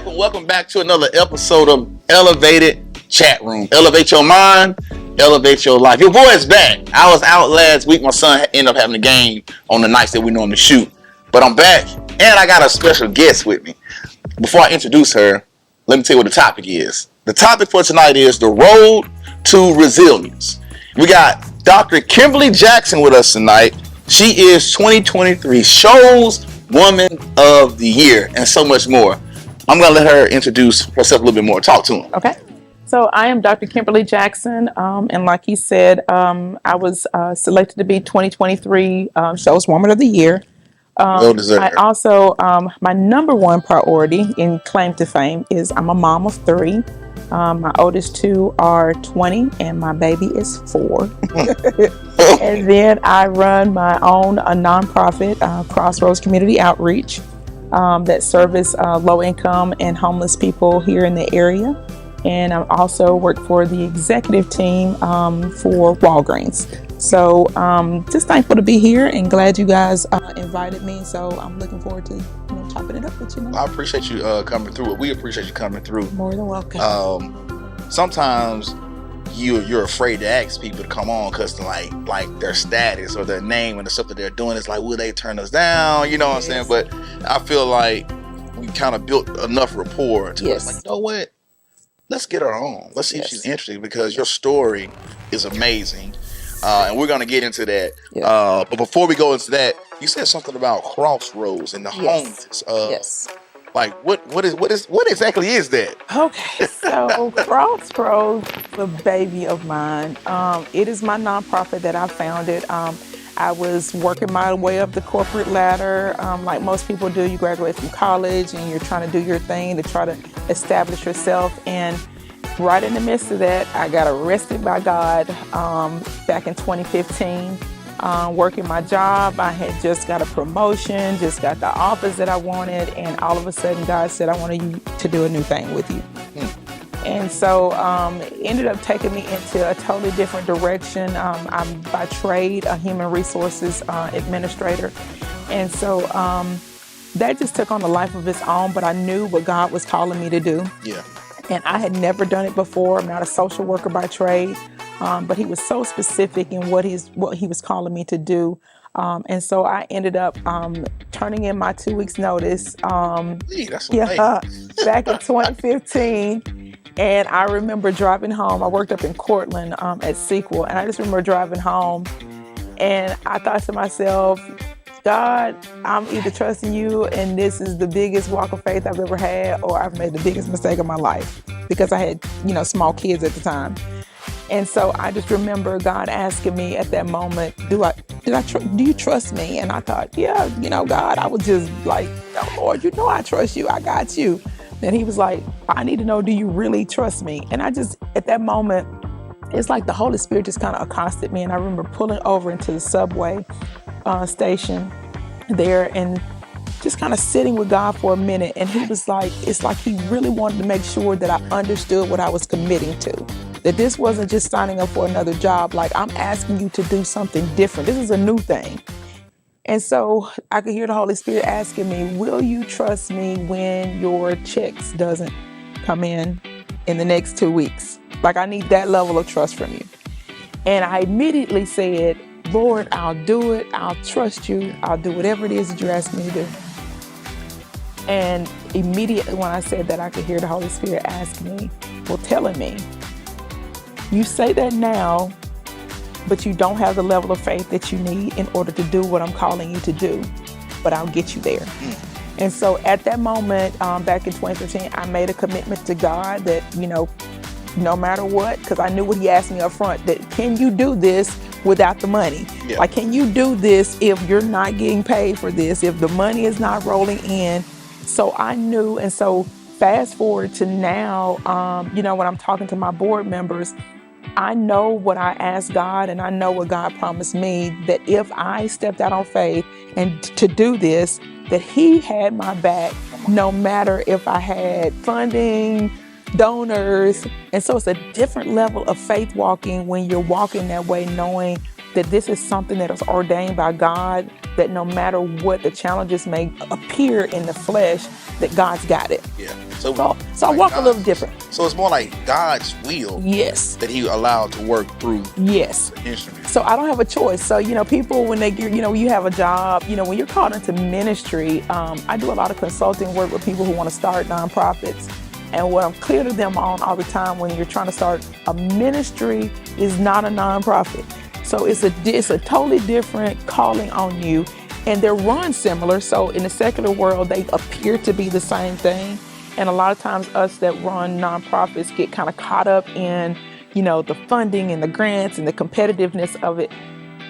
Welcome back to another episode of Elevated Chat Room. Elevate your mind, elevate your life. Your boy is back. I was out last week. My son ended up having a game on the nights that we normally shoot. But I'm back, and I got a special guest with me. Before I introduce her, let me tell you what the topic is. The topic for tonight is the road to resilience. We got Dr. Kimberly Jackson with us tonight. She is 2023 Show's Woman of the Year and so much more. I'm going to let her introduce herself a little bit more. Talk to him. Okay. So I am Dr. Kimberly Jackson. And like he said, I was selected to be 2023 Show's Woman of the Year. Well deserved. I also, my number one priority in claim to fame is I'm a mom of 3. My oldest 2 are 20 and my baby is 4. And then I run my own a nonprofit, Crossroads Community Outreach. That service low income and homeless people here in the area. And I also work for the executive team for Walgreens. So just thankful to be here and glad you guys invited me. So I'm looking forward to chopping it up with you. I appreciate you coming through. We appreciate you coming through. More than welcome. Sometimes you're afraid to ask people to come on because like their status or their name and the stuff that they're doing is like, will they turn us down? You know what I'm saying? But I feel like we kind of built enough rapport to us, like, you know what? Let's get her on. Let's see if she's interested, because your story is amazing. And we're going to get into that. But before we go into that, you said something about Crossroads and the homeless. Like what exactly is that? Okay, so Crossroads, the baby of mine. It is my nonprofit that I founded. I was working my way up the corporate ladder, like most people do. You graduate from college and you're trying to do your thing to try to establish yourself. And right in the midst of that, I got arrested by God back in 2015. Working my job, I had just got a promotion, just got the office that I wanted, and all of a sudden God said, I want you to do a new thing with you. And so it ended up taking me into a totally different direction. I'm by trade a human resources administrator. And so that just took on a life of its own, but I knew what God was calling me to do. Yeah. And I had never done it before. I'm not a social worker by trade. But he was so specific in what he was calling me to do. And so I ended up turning in my 2 weeks notice. Back in 2015. And I remember driving home. I worked up in Cortland at Sequel. And I just remember driving home. And I thought to myself, God, I'm either trusting you and this is the biggest walk of faith I've ever had, or I've made the biggest mistake of my life, because I had, small kids at the time. And so I just remember God asking me at that moment, do you trust me? And I thought, yeah, God, I was just like, oh, Lord, I trust you. I got you. And he was like, I need to know, do you really trust me? And I just, at that moment, it's like the Holy Spirit just kind of accosted me. And I remember pulling over into the subway station there and just kind of sitting with God for a minute. And he was like, it's like he really wanted to make sure that I understood what I was committing to. That this wasn't just signing up for another job. Like, I'm asking you to do something different. This is a new thing. And so I could hear the Holy Spirit asking me, will you trust me when your checks doesn't come in the next 2 weeks? Like, I need that level of trust from you. And I immediately said, Lord, I'll do it. I'll trust you. I'll do whatever it is that you ask me to do. And immediately when I said that, I could hear the Holy Spirit telling me, you say that now, but you don't have the level of faith that you need in order to do what I'm calling you to do, but I'll get you there. And so at that moment, back in 2015, I made a commitment to God that, no matter what, because I knew what he asked me up front, that can you do this without the money? Yeah. Like, can you do this if you're not getting paid for this, if the money is not rolling in? So I knew, and so fast forward to now, when I'm talking to my board members, I know what I asked God and I know what God promised me, that if I stepped out on faith and to do this, that he had my back no matter if I had funding, donors. And so it's a different level of faith walking when you're walking that way, knowing that this is something that is ordained by God, that no matter what the challenges may appear in the flesh, that God's got it. Yeah. So I walk a little different. So it's more like God's will. Yes. That He allowed to work through. Yes. The instrument. So I don't have a choice. So, people, when they get, you have a job, when you're called into ministry, I do a lot of consulting work with people who want to start nonprofits. And what I'm clear to them on all the time, when you're trying to start a ministry, is not a nonprofit. So it's a totally different calling on you, and they're run similar. So in the secular world, they appear to be the same thing. And a lot of times us that run nonprofits get kind of caught up in, the funding and the grants and the competitiveness of it.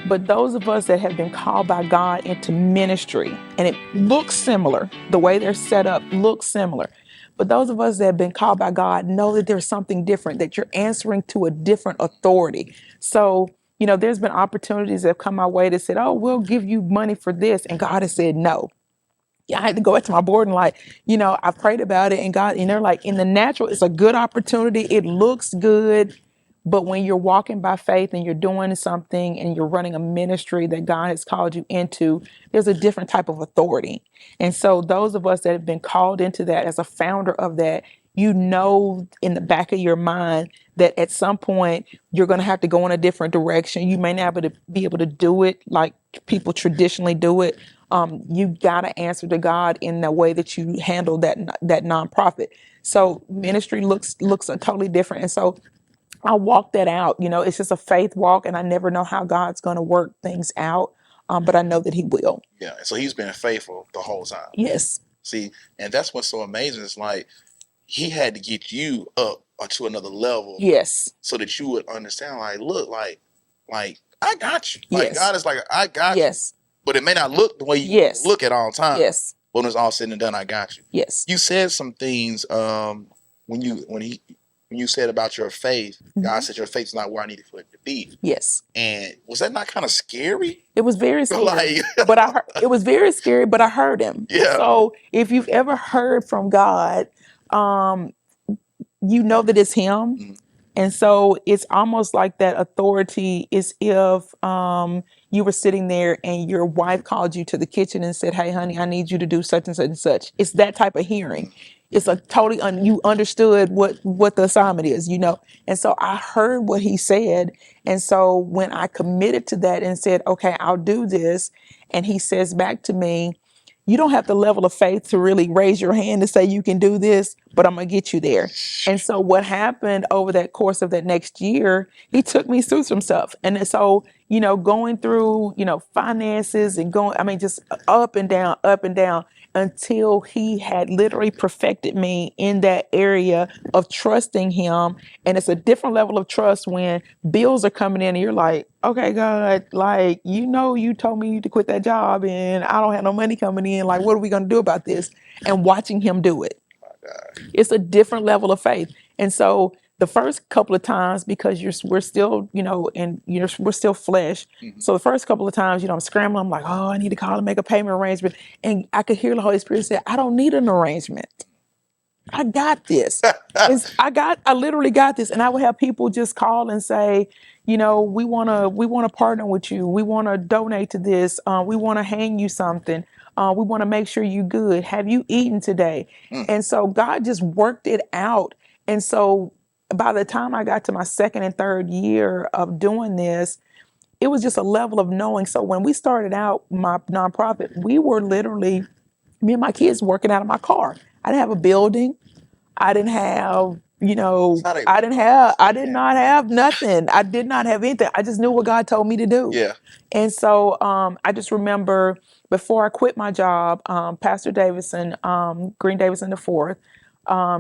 But those of us that have been called by God into ministry, and it looks similar, the way they're set up looks similar. But those of us that have been called by God know that there's something different, that you're answering to a different authority. So, there's been opportunities that have come my way that said, oh, we'll give you money for this. And God has said no. I had to go back to my board and I prayed about it, and God, and they're like, in the natural, it's a good opportunity. It looks good. But when you're walking by faith and you're doing something and you're running a ministry that God has called you into, there's a different type of authority. And so those of us that have been called into that as a founder of that, in the back of your mind that at some point you're going to have to go in a different direction. You may not be able to do it like people traditionally do it. You got to answer to God in the way that you handle that nonprofit. So ministry looks totally different. And so I walk that out. It's just a faith walk, and I never know how God's going to work things out. But I know that He will. Yeah. So He's been faithful the whole time. Yes. See, and that's what's so amazing. It's like He had to get you up to another level. Yes. So that you would understand, like, look, like I got you. Like, Yes. God is like, I got Yes. you. But it may not look the way you Yes. look at all times. Yes. But when it's all said and done, I got you. Yes. You said some things when you said about your faith. God said your faith is not where I needed for it to be. Yes. And was that not kind of scary? It was very scary. Like, but it was very scary, but I heard Him. Yeah. So if you've ever heard from God, you know that it's Him. Mm-hmm. And so it's almost like that authority is if you were sitting there and your wife called you to the kitchen and said, hey, honey, I need you to do such and such and such. It's that type of hearing. It's a totally, you understood what the assignment is, And so I heard what He said. And so when I committed to that and said, okay, I'll do this. And He says back to me, you don't have the level of faith to really raise your hand to say you can do this, but I'm going to get you there. And so what happened over that course of that next year, He took me through some stuff. And so, going through, finances and just up and down, until He had literally perfected me in that area of trusting Him. And it's a different level of trust when bills are coming in and you're like, okay, God, like, you told me to quit that job and I don't have no money coming in. Like, what are we going to do about this? And watching Him do it. It's a different level of faith. And so the first couple of times, because we're still, we're still flesh. Mm-hmm. So the first couple of times, I'm scrambling. I'm like, oh, I need to call and make a payment arrangement. And I could hear the Holy Spirit say, I don't need an arrangement. I got this. I literally got this. And I would have people just call and say, we want to partner with you. We want to donate to this. We want to hang you something. We want to make sure you're good. Have you eaten today? And so God just worked it out. And so by the time I got to my second and third year of doing this, it was just a level of knowing. So when we started out my nonprofit, we were literally, me and my kids working out of my car. I didn't have a building. I didn't have, I did not have nothing. I did not have anything. I just knew what God told me to do. Yeah. And so I just remember before I quit my job, Pastor Davison, Green Davison IV,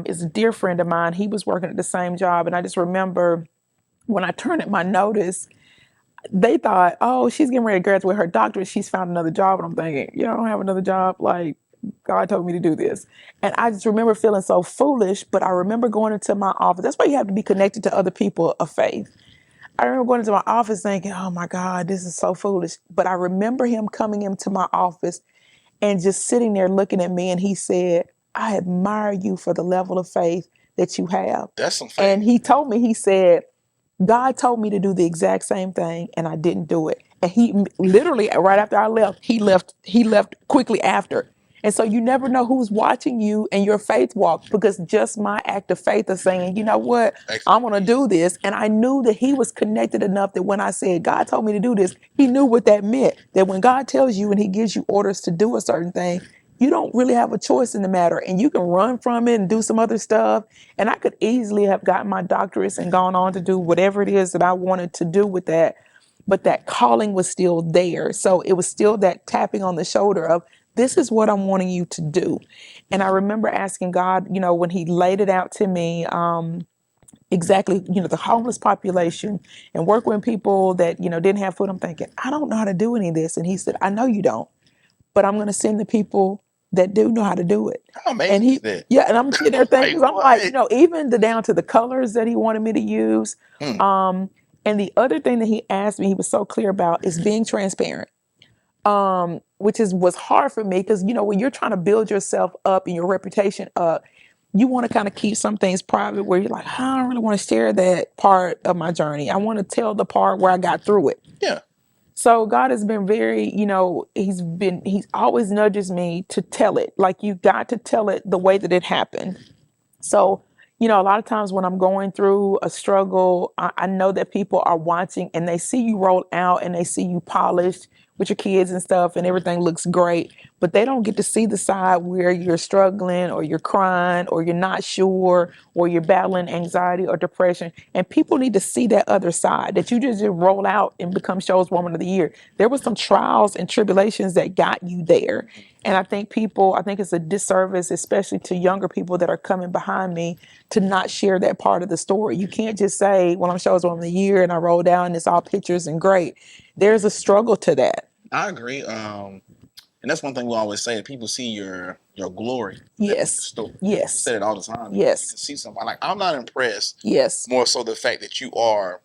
is a dear friend of mine. He was working at the same job. And I just remember when I turned in my notice, they thought, oh, she's getting ready to graduate her doctorate. She's found another job. And I'm thinking, I don't have another job. Like, God told me to do this. And I just remember feeling so foolish, but I remember going into my office. That's why you have to be connected to other people of faith. I remember going into my office thinking, oh my God, this is so foolish. But I remember Him coming into my office and just sitting there looking at me. And He said, I admire you for the level of faith that you have. That's some faith. And he told me, he said, God told me to do the exact same thing and I didn't do it. And he literally right after I left, he left quickly after. And so you never know who's watching you and your faith walk, because just my act of faith of saying, you know what, I'm going to do this. And I knew that he was connected enough that when I said, God told me to do this, he knew what that meant. That when God tells you and he gives you orders to do a certain thing, you don't really have a choice in the matter, and you can run from it and do some other stuff. And I could easily have gotten my doctorates and gone on to do whatever it is that I wanted to do with that. But that calling was still there. So it was still that tapping on the shoulder of, this is what I'm wanting you to do. And I remember asking God, when he laid it out to me, exactly, the homeless population and work with people that, didn't have food. I'm thinking, I don't know how to do any of this. And he said, I know you don't, but I'm going to send the people that do know how to do it. How amazing And is that? yeah, and I'm sitting there thinking, Like, I'm like, even down to the colors that he wanted me to use. And the other thing that he asked me, he was so clear about, is being transparent. Which was hard for me, because when you're trying to build yourself up and your reputation up, you want to kind of keep some things private, where you're like, I don't really want to share that part of my journey. I want to tell the part where I got through it. Yeah. So God has been very, he's always nudges me to tell it. Like, you got to tell it the way that it happened. So, a lot of times when I'm going through a struggle, I know that people are watching and they see you roll out and they see you polished with your kids and stuff and everything looks great, but they don't get to see the side where you're struggling or you're crying or you're not sure or you're battling anxiety or depression. And people need to see that other side, that you just roll out and become Show's Woman of the Year. There were some trials and tribulations that got you there. And I think it's a disservice, especially to younger people that are coming behind me, to not share that part of the story. You can't just say, well, I'm Show's Woman of the Year and I roll down and it's all pictures and great. There's a struggle to that. I agree. And that's one thing we always say: people see your glory. Yes. Yes. You say it all the time. Yes. You can see somebody. Like, I'm not impressed. Yes. More so the fact that you are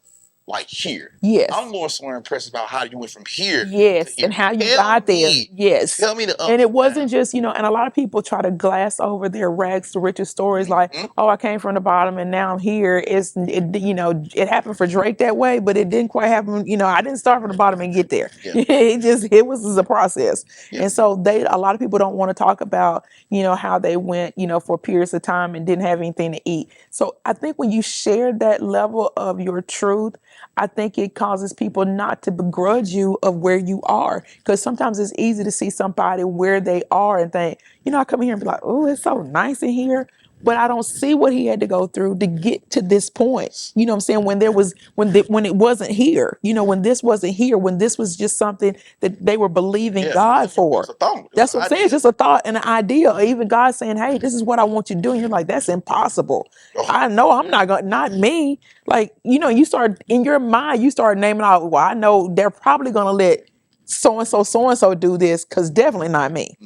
like here. Yes. I'm more so impressed about how you went from here. Yes. To here. And how you got there. Yes. Tell me the ups and it wasn't and just, and a lot of people try to glass over their rags to riches stories, like, oh, I came from the bottom and now I'm here. It happened for Drake that way, but it didn't quite happen. I didn't start from the bottom and get there. Yeah. it was a process. Yeah. And so a lot of people don't want to talk about, how they went, for periods of time and didn't have anything to eat. So I think when you share that level of your truth, I think it causes people not to begrudge you of where you are, because sometimes it's easy to see somebody where they are and think, I come here and be like, oh, it's so nice in here, but I don't see what he had to go through to get to this point. You know what I'm saying? When it wasn't here, when this wasn't here, when this was just something that they were believing God for. That's what I'm saying. It's just a thought and an idea. Or even God saying, hey, this is what I want you to do. And you're like, that's impossible. I know I'm not going to, not me. Like, you start in your mind, you start naming out, well, I know they're probably going to let so-and-so do this, because definitely not me.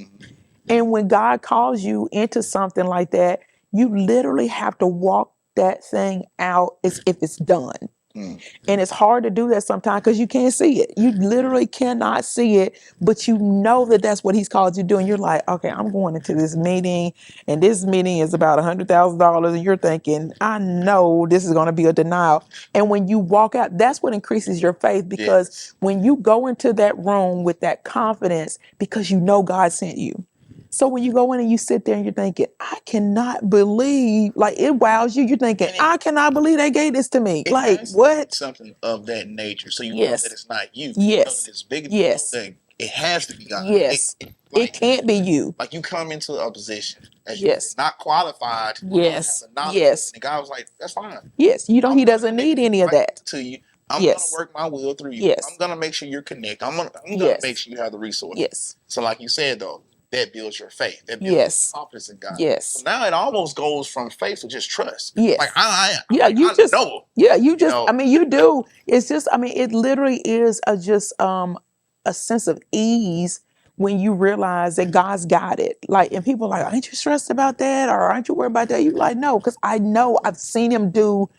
And when God calls you into something like that, you literally have to walk that thing out as if it's done. And it's hard to do that sometimes because you can't see it. You literally cannot see it, but you know that that's what he's called you to do. And you're like, okay, I'm going into this meeting and this meeting is about $100,000. And you're thinking, I know this is going to be a denial. And when you walk out, that's what increases your faith, because when you go into that room with that confidence, because you know God sent you. So when you go in and you sit there and you're thinking, I cannot believe, like, it wows you. You're thinking, I cannot believe they gave this to me. Like, what? Something of that nature. So you know that it's not you. Yes. You know that it's bigger than you. It has to be God. Yes. It can't be you. Like, you come into a position as you're not qualified. Yes. And God was like, that's fine. Yes. He doesn't need any of that. To you. I'm going to work my will through you. Yes. I'm going to make sure you're connected. I'm going to make sure you have the resources. Yes. So like you said, though, that builds your faith. That builds your confidence in God. Yes. So now it almost goes from faith to just trust. Yes. Like, I know. Yeah, you just, I mean, you do. It's just, I mean, it literally is a sense of ease when you realize that God's got it. Like, and people are like, aren't you stressed about that? Or aren't you worried about that? You're like, no, because I know I've seen him do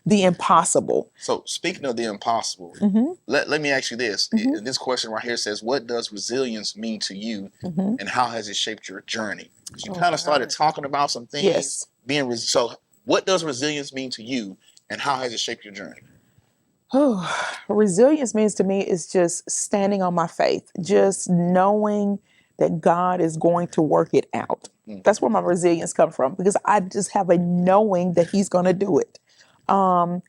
the impossible. So speaking of the impossible, let me ask you this. This question right here says, what does resilience mean to you, and how has it shaped your journey? You kind of started talking about some things. Being What does resilience mean to you, and how has it shaped your journey? Resilience means to me is just standing on my faith, just knowing that God is going to work it out. That's where my resilience comes from, because I just have a knowing that He's going to do it. And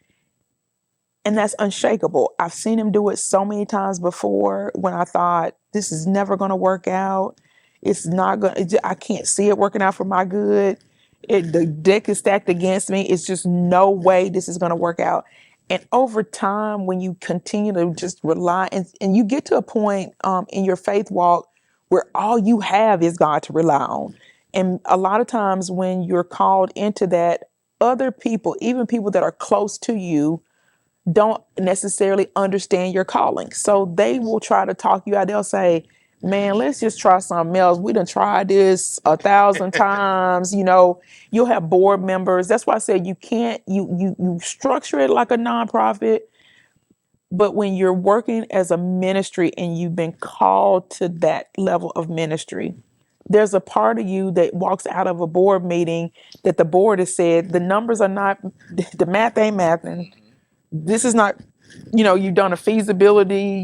that's unshakable. I've seen Him do it so many times before when I thought this is never going to work out. It's not going to, I can't see it working out for my good. The deck is stacked against me. It's just no way this is going to work out. And over time, when you continue to just rely and you get to a point in your faith walk where all you have is God to rely on. And a lot of times when you're called into that, other people, even people that are close to you, don't necessarily understand your calling. So they will try to talk you out. They'll say, man, let's just try something else. We done tried this 1,000 times. You know, you'll have board members. That's why I said you can't, you structure it like a nonprofit. But when you're working as a ministry and you've been called to that level of ministry, there's a part of you that walks out of a board meeting that the board has said the numbers are not, the math ain't mathing. This is not, you've done a feasibility,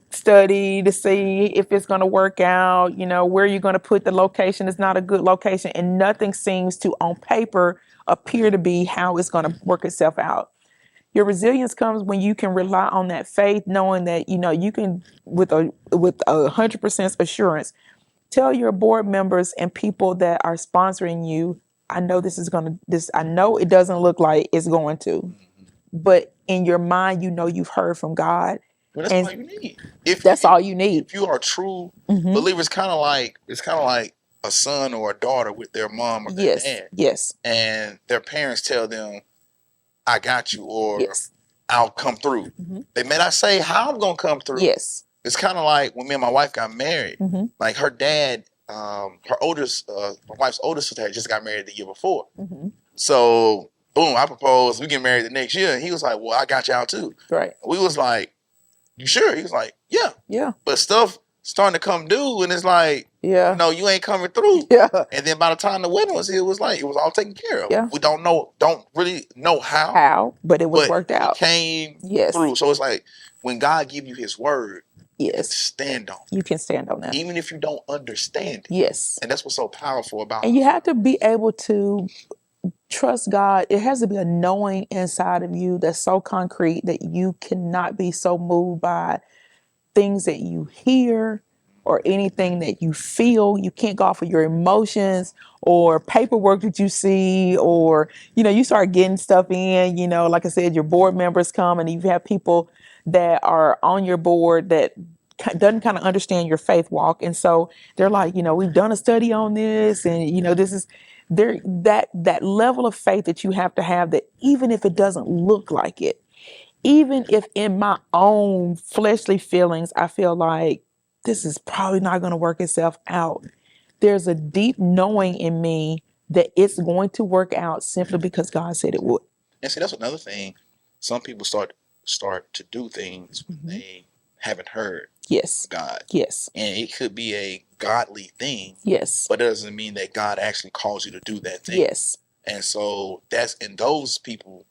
study to see if it's going to work out, where you're going to put the location is not a good location, and nothing seems to, on paper, appear to be how it's going to work itself out. Your resilience comes when you can rely on that faith, knowing that, you can, with 100% assurance, tell your board members and people that are sponsoring you, I know I know it doesn't look like it's going to, but in your mind, you've heard from God. Well, that's And all you need. that's all you need. If you are a true believer, it's kind of like a son or a daughter with their mom or their dad. Yes. And their parents tell them, I got you, or Yes. I'll come through. They may not say how I'm gonna come through. Yes. It's kind of like when me and my wife got married. Like her dad, my wife's oldest sister had just got married the year before. So boom, I proposed. We get married the next year, and he was like, "Well, I got y'all too." Right. We was like, "You sure?" He was like, "Yeah." Yeah. But stuff starting to come due, and it's like, Yeah. no, you ain't coming through. Yeah. And then by the time the wedding was here, it was all taken care of. Yeah. We don't really know but it was worked out. It came Yes. through. So it's like when God give you His word, Yes. stand on. You can stand on that, even if you don't understand it. Yes. And that's what's so powerful about it. And you have to be able to trust God. It has to be a knowing inside of you that's so concrete that you cannot be so moved by things that you hear or anything that you feel. You can't go off of your emotions or paperwork that you see, or, you start getting stuff in, like I said, your board members come and you have people that are on your board that doesn't kind of understand your faith walk. And so they're like, we've done a study on this, and, this is there, that level of faith that you have to have, that even if it doesn't look like it, even if in my own fleshly feelings, I feel like this is probably not going to work itself out, there's a deep knowing in me that it's going to work out simply because God said it would. And see, that's another thing. Some people start to do things when they haven't heard Yes. God. Yes. And it could be a godly thing. Yes. But it doesn't mean that God actually calls you to do that thing. Yes. And so in those people,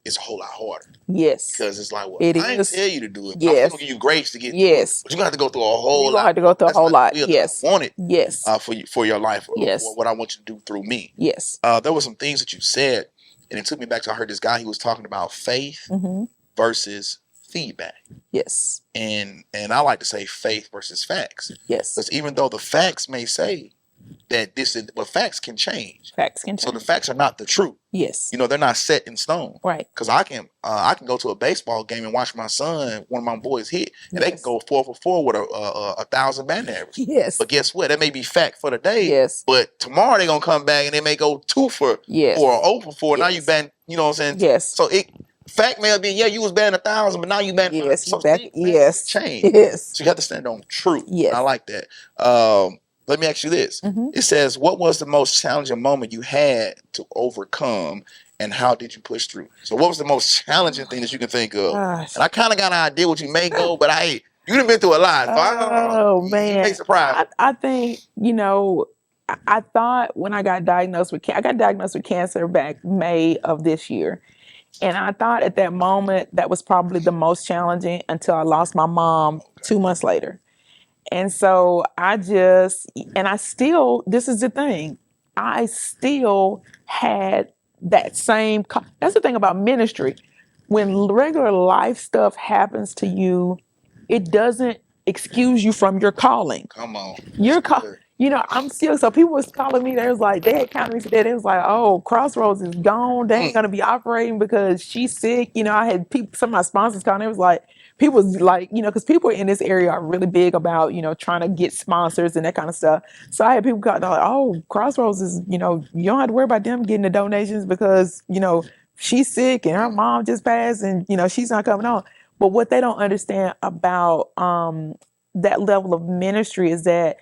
it's a whole lot harder. Yes. Because it's like, well, I didn't tell you to do it. Yes. I'm going to give you grace to get yes. But you're going to have to go through a whole lot. You're going to have to go through a whole lot. Yes. I want it. Yes. For your life. Yes. What I want you to do through me. Yes. There were some things that you said, and it took me back to, I heard this guy, he was talking about faith versus feedback. Yes. And I like to say faith versus facts. Yes. Because even though the facts may say that but facts can change. Facts can change. So the facts are not the truth. Yes. They're not set in stone. Right. Because I can go to a baseball game and watch my son, one of my boys, hit, and they can go 4 for 4 with a 1,000 batting average. Yes. But guess what? That may be fact for the day. Yes. But tomorrow they're gonna come back and they may go 2 for 4 or 0 for 4. Now you batting, you know what I'm saying? Yes. So fact may be, you was batting 1,000, but now you batting. Yes. So yes. change. Yes. So you have to stand on truth. Yes. I like that. Let me ask you this. It says, what was the most challenging moment you had to overcome, and how did you push through? So what was the most challenging thing that you can think of? Gosh. And I kind of got an idea what you may go, but you done been through a lot. So man. you may surprise. I think, I thought when I got diagnosed with I got diagnosed with cancer back May of this year. And I thought at that moment that was probably the most challenging until I lost my mom 2 months later. And so I still, this is the thing, I still had that same, that's the thing about ministry. When regular life stuff happens to you, it doesn't excuse you from your calling. Come on. You're I'm still, so people was calling me, they was like, they had counted me today. They was like, oh, Crossroads is gone. They ain't gonna be operating because she's sick. I had people, some of my sponsors calling, it was like, people was like, because people in this area are really big about, trying to get sponsors and that kind of stuff. So I had people calling, like, oh, Crossroads is, you don't have to worry about them getting the donations because, she's sick and her mom just passed and, she's not coming on. But what they don't understand about that level of ministry is that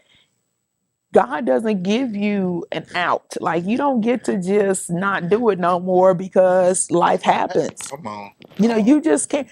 God doesn't give you an out. Like, you don't get to just not do it no more because life happens. Come on. You just can't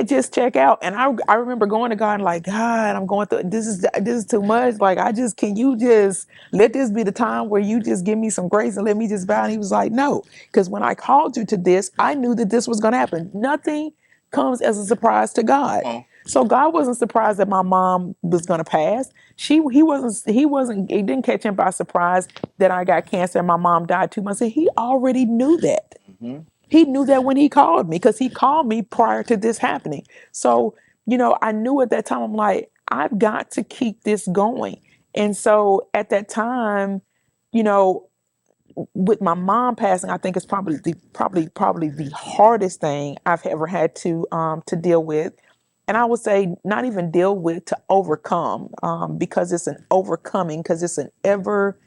just check out. And I remember going to God and like, God, I'm going through this is too much. Like, can you just let this be the time where you just give me some grace and let me just bow? And he was like, no, because when I called you to this, I knew that this was going to happen. Nothing comes as a surprise to God. So God wasn't surprised that my mom was going to pass. He wasn't, it didn't catch him by surprise that I got cancer and my mom died 2 months ago. He already knew that. Mm-hmm. He knew that when he called me, because he called me prior to this happening. So, I knew at that time, I'm like, I've got to keep this going. And so at that time, with my mom passing, I think it's probably the hardest thing I've ever had to deal with. And I would say not even deal with, to overcome, because it's an overcoming, because it's an ever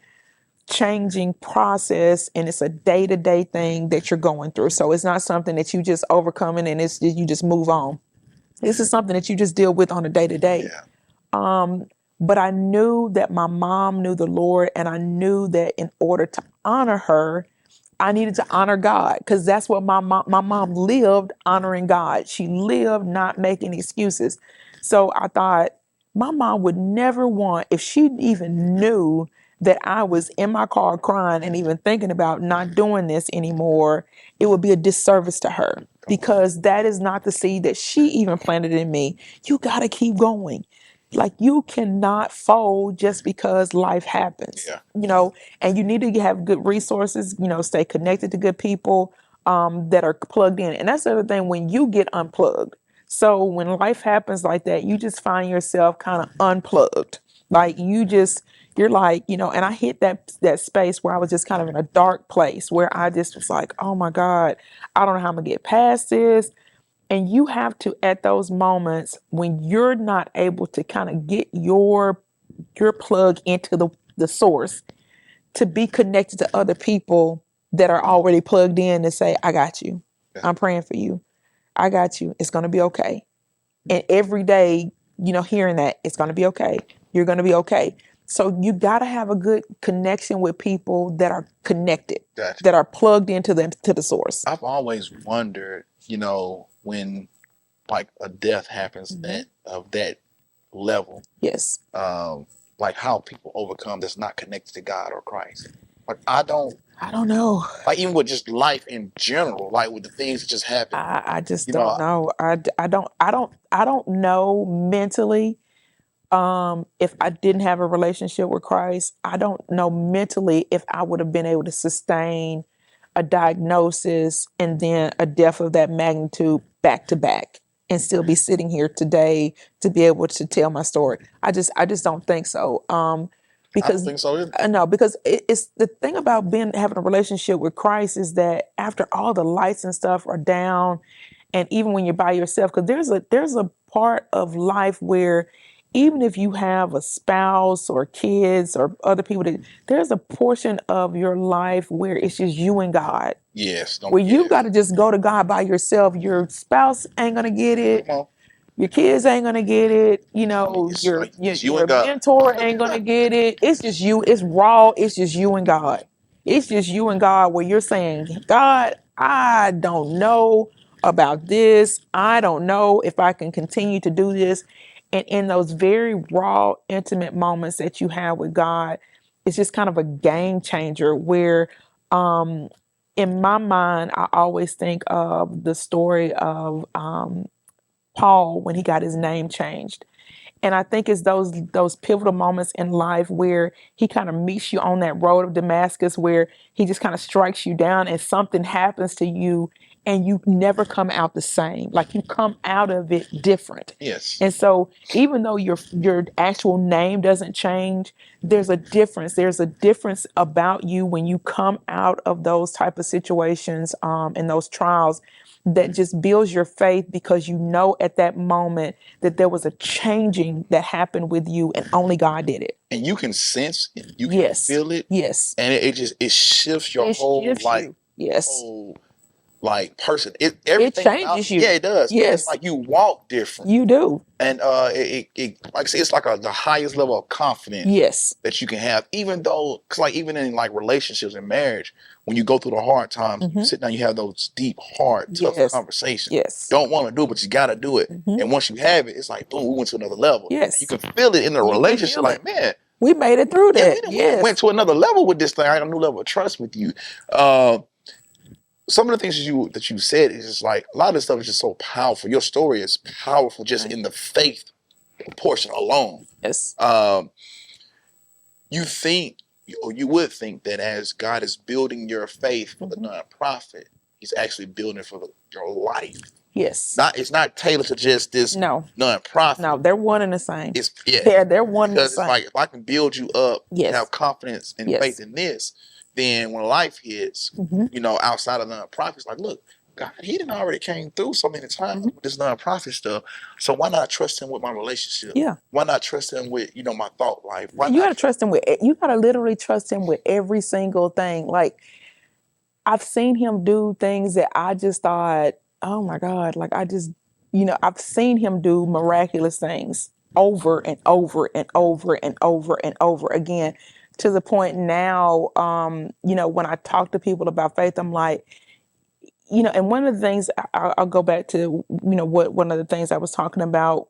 changing process and it's a day-to-day thing that you're going through. So it's not something that you just overcoming and you just move on. This is something that you just deal with on a day-to-day. Yeah. But I knew that my mom knew the Lord, and I knew that in order to honor her, I needed to honor God, because that's what my mom lived, honoring God. She lived not making excuses. So I thought my mom would never want, if she even knew that I was in my car crying and even thinking about not doing this anymore, it would be a disservice to her, because that is not the seed that she even planted in me. You got to keep going. Like, you cannot fold just because life happens, and you need to have good resources, stay connected to good people that are plugged in. And that's the other thing, when you get unplugged. So when life happens like that, you just find yourself kind of unplugged. Like, you're like, and I hit that space where I was just kind of in a dark place where I just was like, oh my God, I don't know how I'm gonna get past this. And you have to, at those moments when you're not able to kind of get your plug into the source, to be connected to other people that are already plugged in and say, I got you. I'm praying for you. I got you. It's going to be okay. And every day, hearing that, it's going to be okay. You're going to be okay. So you got to have a good connection with people that are connected, that are plugged into to the source. I've always wondered, when like a death happens, of that level. Yes. Like how people overcome that's not connected to God or Christ. Like, I don't know. Like, even with just life in general, like with the things that just happen. I just don't know. I don't know mentally. If I didn't have a relationship with Christ, I don't know mentally if I would have been able to sustain a diagnosis and then a death of that magnitude back to back and still be sitting here today to be able to tell my story. I just don't think so. Because I don't think so either. No, because it's the thing about having a relationship with Christ is that after all the lights and stuff are down, and even when you're by yourself, because there's a part of life where even if you have a spouse or kids or other people, there's a portion of your life where it's just you and God. Yes. Where you've got to just go to God by yourself. Your spouse ain't gonna get it. Your kids ain't gonna get it. Your mentor ain't gonna get it. It's just you. It's raw. It's just you and God. It's just you and God, where you're saying, God, I don't know about this. I don't know if I can continue to do this. And in those very raw, intimate moments that you have with God it's just kind of a game changer where in my mind, I always think of the story of Paul when he got his name changed. And I think it's those pivotal moments in life where he kind of meets you on that road of Damascus, where he just kind of strikes you down and something happens to you and you never come out the same. Like you come out of it different. Yes. And so even though your actual name doesn't change, there's a difference. There's a difference about you when you come out of those type of situations and those trials that just builds your faith because you know at that moment that there was a changing that happened with you and only God did it. And you can sense it, you can Yes. feel it, Yes. and it shifts your It whole shifts like you. Yes. whole like person. Everything changes about you. Yeah, it does. Yes. It's like you walk different. You do. And it like I say, it's like the highest level of confidence Yes. that you can have, even though, cause like even in like relationships and marriage, when you go through the hard times, you sit down, you have those deep, hard, tough Yes. conversations. Yes. Don't want to do it, but you got to do it. And once you have it, it's like, boom, we went to another level. Yes. You can feel it in the You can relationship. feel Like, it. man, We made it through yeah, that. we went to another level with this thing. I got a new level of trust with you. Some of the things that you said is just like a lot of this stuff is just so powerful. Your story is powerful just in the faith portion alone. Yes. You think, or you would think, that as God is building your faith for the nonprofit, He's actually building it for your life. Yes. It's not tailored to just this nonprofit. No, they're one and the same. They're one and the same. Because it's like, if I can build you up, Yes. have confidence and faith in this, then when life hits, you know, outside of nonprofits, like, look, God, He didn't already came through so many times with this nonprofit stuff. So why not trust Him with my relationship? Yeah. Why not trust Him with, you know, my thought life? You gotta trust Him you gotta literally trust Him with every single thing. Like I've seen Him do things that I just thought, oh my God, like I just, you know, I've seen Him do miraculous things over and over and over and over and over again, to the point now, you know, when I talk to people about faith, I'm like, you know, and one of the things I'll go back to, you know, what one of the things I was talking about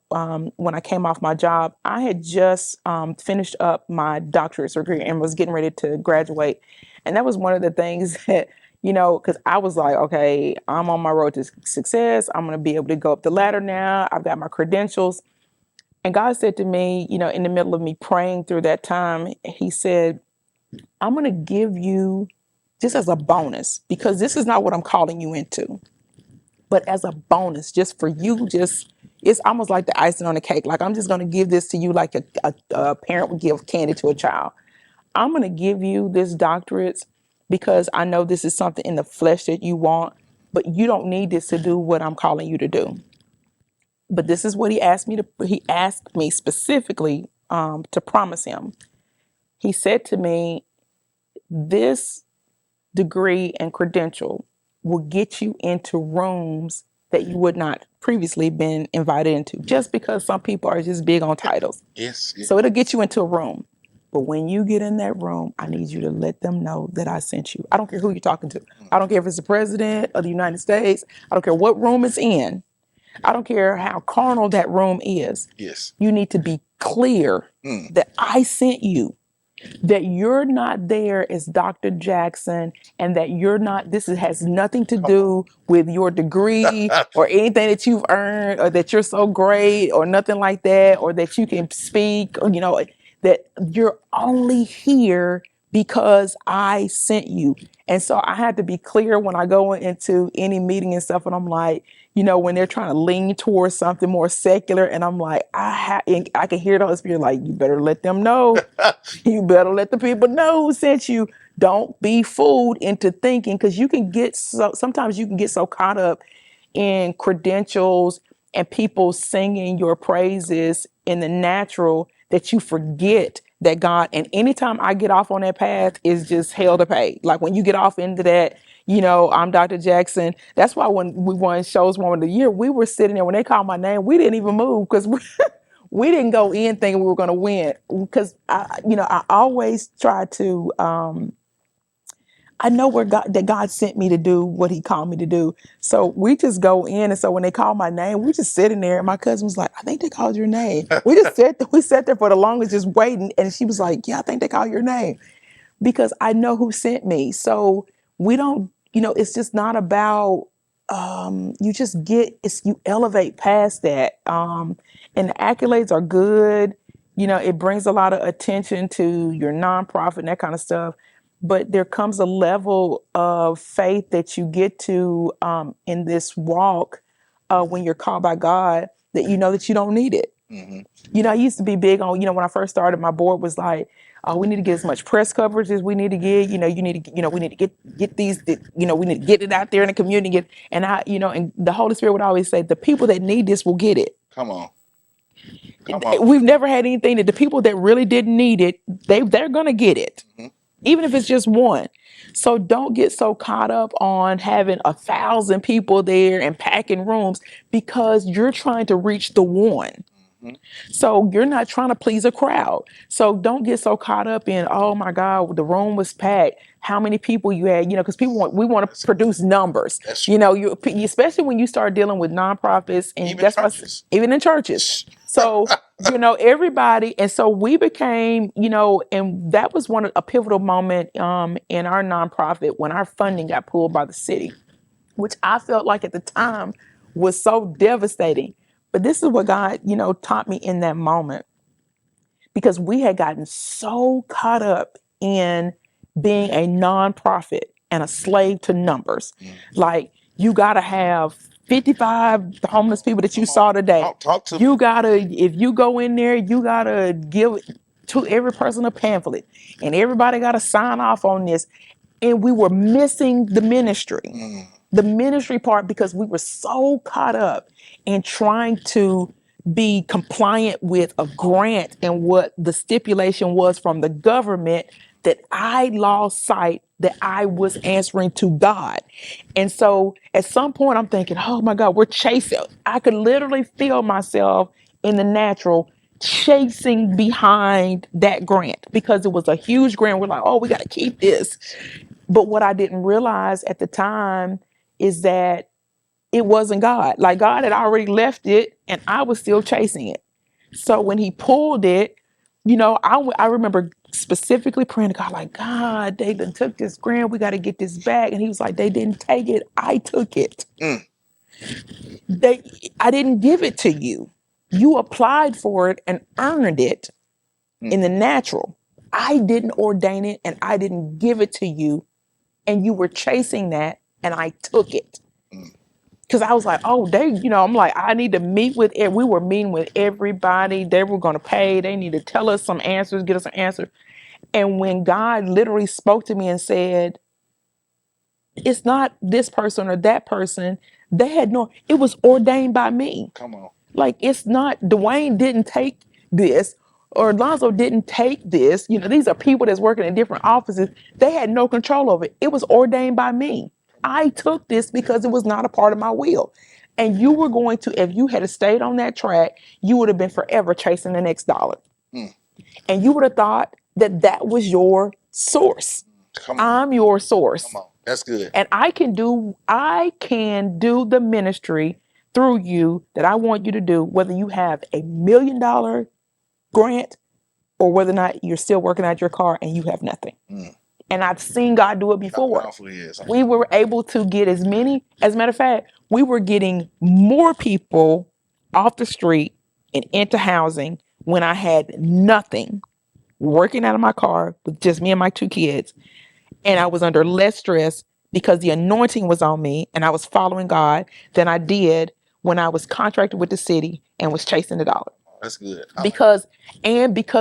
when I came off my job, I had just finished up my doctorate degree and was getting ready to graduate. And that was one of the things that, you know, because I was like, okay, I'm on my road to success. I'm going to be able to go up the ladder now. I've got my credentials. And God said to me, you know, in the middle of me praying through that time, He said, I'm going to give you, just as a bonus, because this is not what I'm calling you into, but as a bonus, just for you, just, it's almost like the icing on the cake. Like, I'm just going to give this to you like a parent would give candy to a child. I'm going to give you this doctorate because I know this is something in the flesh that you want, but you don't need this to do what I'm calling you to do. But this is what He asked me specifically to promise Him. He said to me, this degree and credential will get you into rooms that you would not previously been invited into, just because some people are just big on titles. Yes. So it'll get you into a room. But when you get in that room, I need you to let them know that I sent you. I don't care who you're talking to. I don't care if it's the president of the United States. I don't care what room it's in. I don't care how carnal that room is. Yes. You need to be clear that I sent you, that you're not there as Dr. Jackson, and that you're not, has nothing to do with your degree or anything that you've earned, or that you're so great or nothing like that, or that you can speak, or, you know, that you're only here because I sent you. And so I had to be clear when I go into any meeting and stuff, and I'm like, you know, when they're trying to lean towards something more secular, and I'm like, I can hear the Holy Spirit like, you better let them know. You better let the people know who sent you. Don't be fooled into thinking, because sometimes you can get so caught up in credentials and people singing your praises in the natural that you forget that God, and anytime I get off on that path, is just hell to pay. Like when you get off into that, you know, I'm Dr. Jackson. That's why when we won Show's Woman of the Year, we were sitting there when they called my name, we didn't even move, because we didn't go in thinking we were going to win. Because I always try to I know that God sent me to do what he called me to do. So we just go in. And so when they call my name, we just sitting there. And my cousin was like, I think they called your name. We sat there for the longest just waiting. And she was like, yeah, I think they called your name, because I know who sent me. So we don't, it's just not about, you elevate past that. And the accolades are good. It brings a lot of attention to your nonprofit and that kind of stuff. But there comes a level of faith that you get to in this walk when you're called by God, that you know that you don't need it. I used to be big on, when I first started, my board was like, oh, we need to get as much press coverage as we need to get. You need to, we need to get these, we need to get it out there in the community. And the Holy Spirit would always say, the people that need this will get it. Come on. We've never had anything that the people that really didn't need it, they're going to get it. Even if it's just one. So don't get so caught up on having 1,000 people there and packing rooms, because you're trying to reach the one. So you're not trying to please a crowd. So don't get so caught up in, oh my God, the room was packed, how many people you had, because we want to produce numbers. Especially when you start dealing with nonprofits, and even in churches. So, everybody. And so we became, and that was a pivotal moment in our nonprofit, when our funding got pulled by the city, which I felt like at the time was so devastating. But this is what God, taught me in that moment, because we had gotten so caught up in being a nonprofit and a slave to numbers. Like, you got to have 55 homeless people that you saw today. If you go in there, you got to give to every person a pamphlet, and everybody got to sign off on this. And we were missing the ministry part, because we were so caught up in trying to be compliant with a grant and what the stipulation was from the government, that I lost sight that I was answering to God. And so at some point I'm thinking, oh my God, we're chasing. I could literally feel myself in the natural chasing behind that grant, because it was a huge grant. We're like, oh, we got to keep this. But what I didn't realize at the time is that it wasn't God. Like, God had already left it and I was still chasing it. So when he pulled it, I remember specifically praying to God, like, God, they done took this grant. We got to get this back. And he was like, they didn't take it. I took it. I didn't give it to you. You applied for it and earned it in the natural. I didn't ordain it and I didn't give it to you. And you were chasing that and I took it. Because I was like, oh, I'm like, I need to meet with it. We were meeting with everybody. They were going to pay. They need to tell us some answers, get us an answer. And when God literally spoke to me and said, it's not this person or that person, it was ordained by me. Come on. Like, it's not, Dwayne didn't take this, or Alonzo didn't take this. These are people that's working in different offices. They had no control over it. It was ordained by me. I took this because it was not a part of my will. And you were going to, if you had stayed on that track, you would have been forever chasing the next dollar. And you would have thought that was your source. I'm your source. Come on. That's good. And I can do the ministry through you that I want you to do, whether you have $1 million grant or whether or not you're still working out your car and you have nothing. And I've seen God do it before. We were able to get as a matter of fact, we were getting more people off the street and into housing when I had nothing, working out of my car with just me and my 2 kids. And I was under less stress because the anointing was on me and I was following God than I did when I was contracted with the city and was chasing the dollar. That's good. Because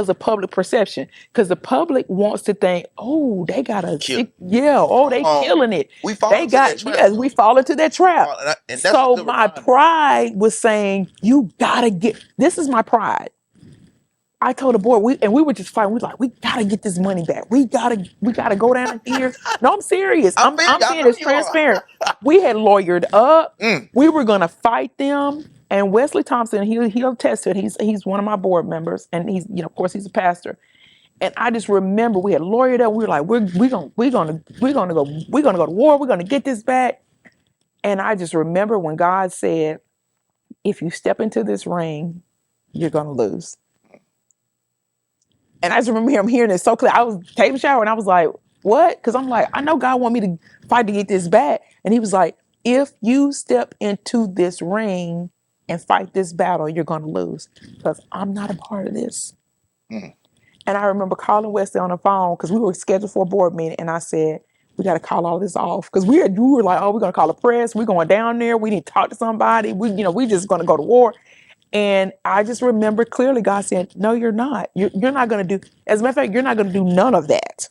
of public perception. Because the public wants to think, oh, they got they killing it. We fall into that trap. Yes, we fall into that trap. So my pride was saying, you gotta this is my pride. I told the board, we were just fighting. We were like, we gotta get this money back. We gotta go down here. No, I'm serious. I'm being as transparent. We had lawyered up. We were gonna fight them. And Wesley Thompson, he'll attest to it. He's one of my board members, and he's, of course, he's a pastor. And I just remember we had lawyered up. We were like, we're gonna go to war. We're gonna get this back. And I just remember when God said, if you step into this ring, you're gonna lose. And I just remember him hearing it so clear. I was taking a shower and I was like, what? Because I'm like, I know God want me to fight to get this back. And he was like, if you step into this ring and fight this battle, you're gonna lose. Because I'm not a part of this. Mm. And I remember calling Wesley on the phone because we were scheduled for a board meeting, and I said, we got to call all this off because we were like, oh, we're gonna call the press. We're going down there. We need to talk to somebody. We just gonna go to war. And I just remember clearly God said, no, you're not. You're not gonna do. As a matter of fact, you're not gonna do none of that.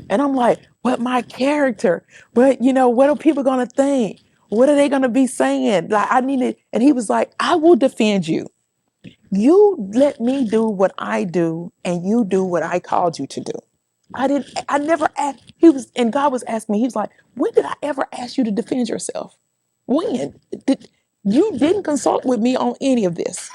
And I'm like, what my character? What what are people gonna think? What are they gonna be saying? Like I need it. And he was like, I will defend you. You let me do what I do, and you do what I called you to do. I never asked. And God was asking me, he was like, when did I ever ask you to defend yourself? When? You didn't consult with me on any of this.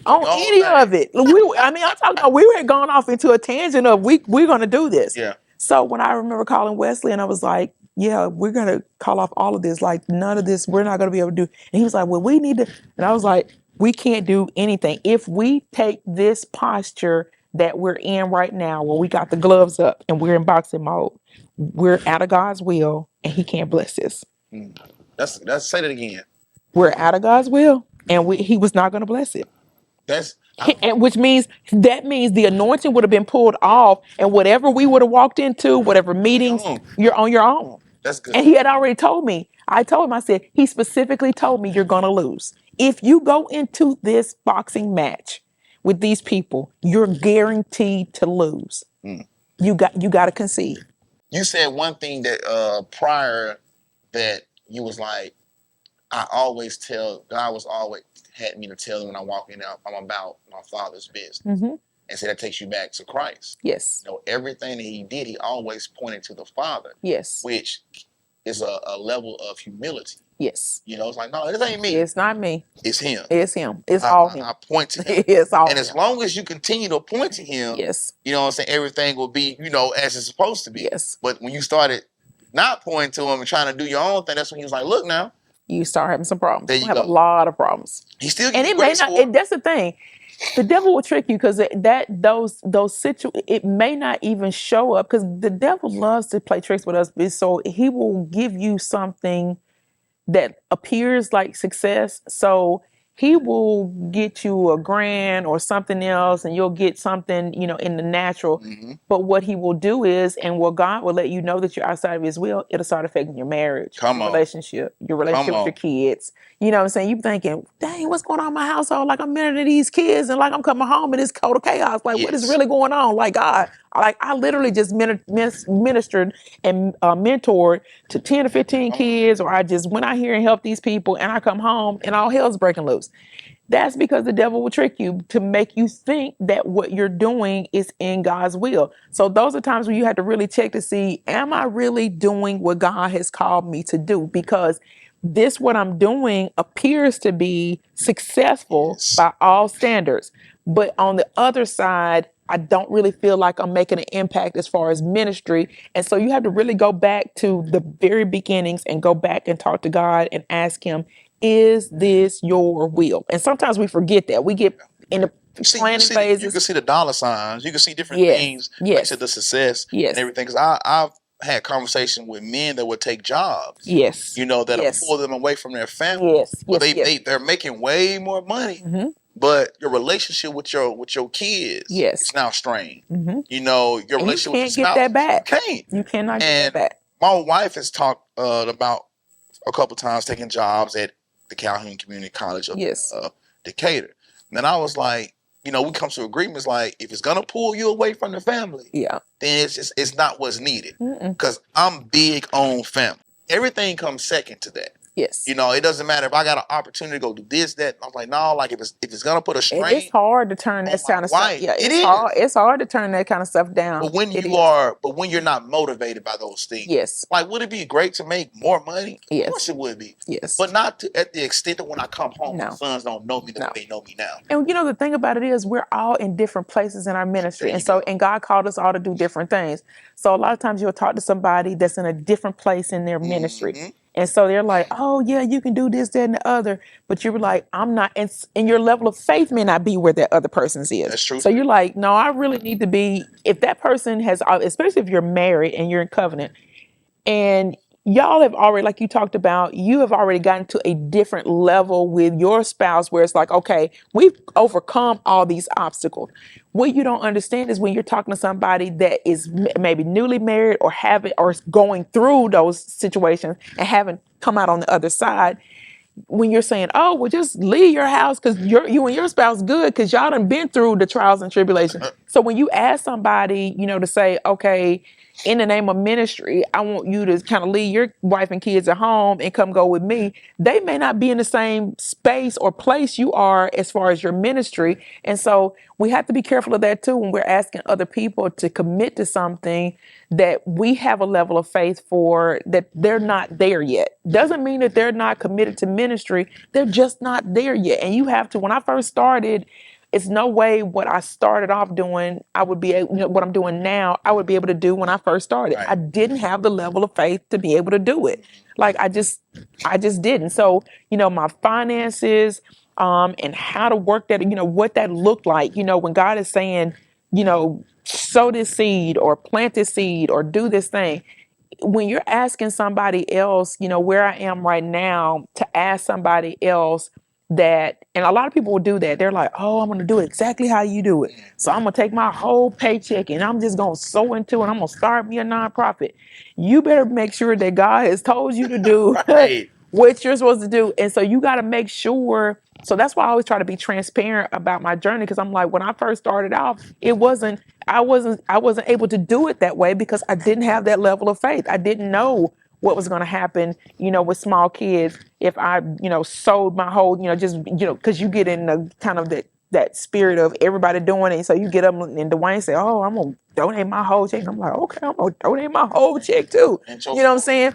On any of it. I'm talking about we had gone off into a tangent of we're gonna do this. Yeah. So when I remember calling Wesley and I was like, yeah, we're gonna call off all of this. Like none of this, we're not gonna be able to do. And he was like, well, we need to. And I was like, we can't do anything. If we take this posture that we're in right now, where we got the gloves up and we're in boxing mode, we're out of God's will and he can't bless us. That's say that again. We're out of God's will and he was not gonna bless it. That's And which means the anointing would have been pulled off, and whatever we would have walked into, whatever meetings, you're on your own. That's good. And he had already told me. I told him, I said, he specifically told me you're gonna lose. If you go into this boxing match with these people, you're guaranteed to lose. You got to concede. You said one thing that prior that you was like, I always tell, God was always had me to tell them when I walk in, I'm about my Father's business. Mm-hmm. And so that takes you back to Christ. Yes. Everything that he did, he always pointed to the Father. Yes. Which is a level of humility. Yes. It's like, no, this ain't me. It's not me. It's him. It's him. It's all him. I point to him. It's all and him. as long as you continue to point to him, yes, everything will be, as it's supposed to be. Yes. But when you started not pointing to him and trying to do your own thing, that's when he was like, look now. You start having some problems. There you have go. a lot of problems. He still and it may not. And that's the thing. The devil will trick you because it may not even show up because the devil loves to play tricks with us. So he will give you something that appears like success. So he will get you a grand or something else and you'll get something, in the natural. Mm-hmm. But what he will do is, and what God will let you know that you're outside of his will, it'll start affecting your marriage, your relationship with your kids. You know what I'm saying? You thinking, dang, what's going on in my household? Like I'm married to these kids and like I'm coming home and it's total chaos. Like what is really going on? Like God, I literally just ministered and mentored to 10 to 15 kids, or I just went out here and helped these people and I come home and all hell's breaking loose. That's because the devil will trick you to make you think that what you're doing is in God's will. So those are times when you have to really check to see, am I really doing what God has called me to do? Because what I'm doing appears to be successful by all standards. But on the other side, I don't really feel like I'm making an impact as far as ministry. And so you have to really go back to the very beginnings and go back and talk to God and ask him, is this your will? And sometimes we forget that. We get in the planning phases. You can see the dollar signs. You can see different things. Yes. Like the success and everything. Because I've had conversation with men that would take jobs. Yes. That'll pull them away from their family. Yes. But they're making way more money. Mm-hmm. But your relationship with your kids is now strained. Mm-hmm. Your relationship with your spouse, you can't get that back. You cannot get that back. My wife has talked about a couple times taking jobs at the Calhoun Community College of Decatur. And then I was like, we come to agreements like if it's gonna pull you away from the family, then it's not what's needed. Because I'm big on family. Everything comes second to that. Yes. You know, it doesn't matter if I got an opportunity to go do this, that. I'm like, no, like if it's gonna put a And it's strain hard to turn on that my kind of stuff. wife, Yeah, it it's hard. is. It's hard to turn that kind of stuff down. It is. But when you're not motivated by those things, Yes. like would it be great to make more money? Of Yes. course it would be. Yes. But not at the extent that when I come home, No. my sons don't know me the No. way they know me now. And the thing about it is we're all in different places in our ministry. There And you so, go. and God called us all to do different things. So a lot of times you'll talk to somebody that's in a different place in their ministry. Mhm. And so they're like, oh yeah, you can do this, that, and the other. But you're like, I'm not, and your level of faith may not be where that other person's is. That's true. So you're like, no, I really need to be, if that person has, especially if you're married and you're in covenant, and y'all have already, like you talked about, you have already gotten to a different level with your spouse where it's like, okay, we've overcome all these obstacles. What you don't understand is when you're talking to somebody that is maybe newly married or is going through those situations and haven't come out on the other side. When you're saying, oh, well, just leave your house because you and your spouse good because y'all done been through the trials and tribulations. So when you ask somebody, to say, okay, in the name of ministry, I want you to kind of leave your wife and kids at home and come go with me. They may not be in the same space or place you are as far as your ministry. And so we have to be careful of that too when we're asking other people to commit to something that we have a level of faith for that they're not there yet. Doesn't mean that they're not committed to ministry. They're just not there yet. And you have to, when I first started, it's no way what I started off doing, I would be able, what I'm doing now, I would be able to do when I first started. Right. I didn't have the level of faith to be able to do it. Like I just didn't. So, my finances, and how to work that, what that looked like, when God is saying, sow this seed or plant this seed or do this thing. When you're asking somebody else, where I am right now, to ask somebody else that, and a lot of people will do that. They're like, oh, I'm going to do it exactly how you do it. So I'm going to take my whole paycheck and I'm just going to sow into it. I'm going to start me a nonprofit. You better make sure that God has told you to do Right. what you're supposed to do. And so you got to make sure. So that's why I always try to be transparent about my journey. Because I'm like, when I first started off, I wasn't able to do it that way because I didn't have that level of faith. I didn't know what was going to happen, with small kids if I, sold my whole, just, because you get in the kind of that spirit of everybody doing it. So you get up and Dwayne say, oh, I'm going to donate my whole check. And I'm like, okay, I'm going to donate my whole check too. You know what I'm saying?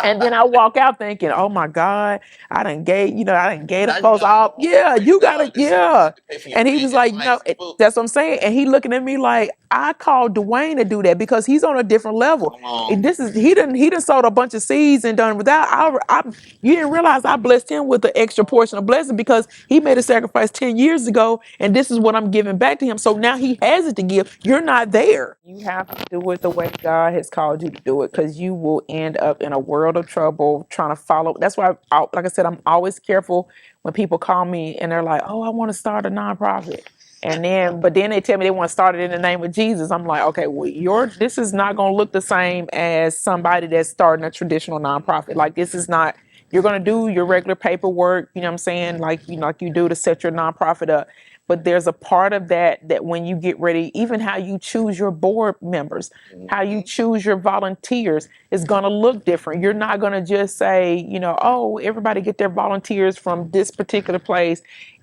And then I walk out thinking, oh my God, I done gave the folks all. Yeah, you gotta, yeah. And he was like, no, that's what I'm saying. And he looking at me like, I called Dwayne to do that because he's on a different level. And he done sowed a bunch of seeds and done without. You didn't realize I blessed him with the extra portion of blessing because he made a sacrifice 10 years ago, and this is what I'm giving back to him. So now he has it to give. You're not there. You have to do it the way God has called you to do it, because you will end up in a world of trouble trying to follow. That's why, like I said, I'm always careful when people call me and they're like, oh, I want to start a nonprofit. But then they tell me they want to start it in the name of Jesus. I'm like, okay, well, this is not going to look the same as somebody that's starting a traditional nonprofit. Like, this is not, you're going to do your regular paperwork, you know what I'm saying? Like you do to set your nonprofit up. But there's a part of that when you get ready, even how you choose your board members, how you choose your volunteers is going to look different. You're not going to just say, oh, everybody get their volunteers from this particular place.